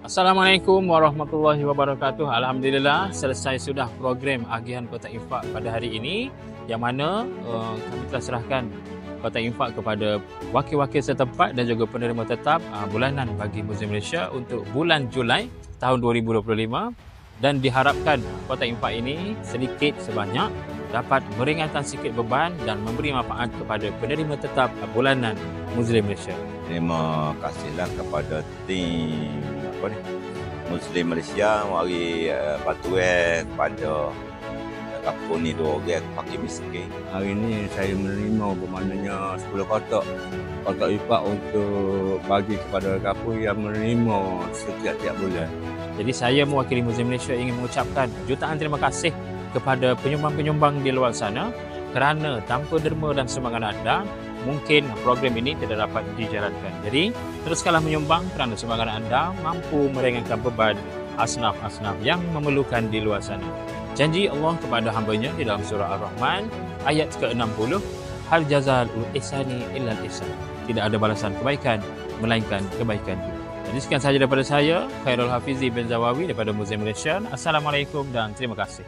Assalamualaikum warahmatullahi wabarakatuh. Alhamdulillah selesai sudah program agihan kotak infak pada hari ini, yang mana kami telah serahkan kotak infak kepada wakil-wakil setempat dan juga penerima tetap bulanan bagi Museum Malaysia untuk bulan Julai tahun 2025, dan diharapkan kotak infak ini sedikit sebanyak dapat meringankan sikit beban dan memberi manfaat kepada penerima tetap bulanan Museum Malaysia. Terima kasihlah kepada tim Muslim Malaysia mari patuh kepada kampung ni dua orang pakai miskin. Hari ini saya menerima bermaknanya 10 kotak infak untuk bagi kepada kampung yang menerima setiap bulan. Jadi saya mewakili Museum Malaysia ingin mengucapkan jutaan terima kasih kepada penyumbang-penyumbang di luar sana, kerana tanpa derma dan sumbangan anda, mungkin program ini tidak dapat dijalankan. Jadi, teruskanlah menyumbang kerana sumbangan anda mampu meringankan beban asnaf-asnaf yang memerlukan di luar sana. Janji Allah kepada hamba-Nya di dalam surah Ar-Rahman ayat ke-60, hal jazal ihsani illa al-ihsan. Tidak ada balasan kebaikan melainkan kebaikan. Jadi sekian sahaja daripada saya, Khairul Hafizi bin Zawawi daripada Museum Malaysia. Assalamualaikum dan terima kasih.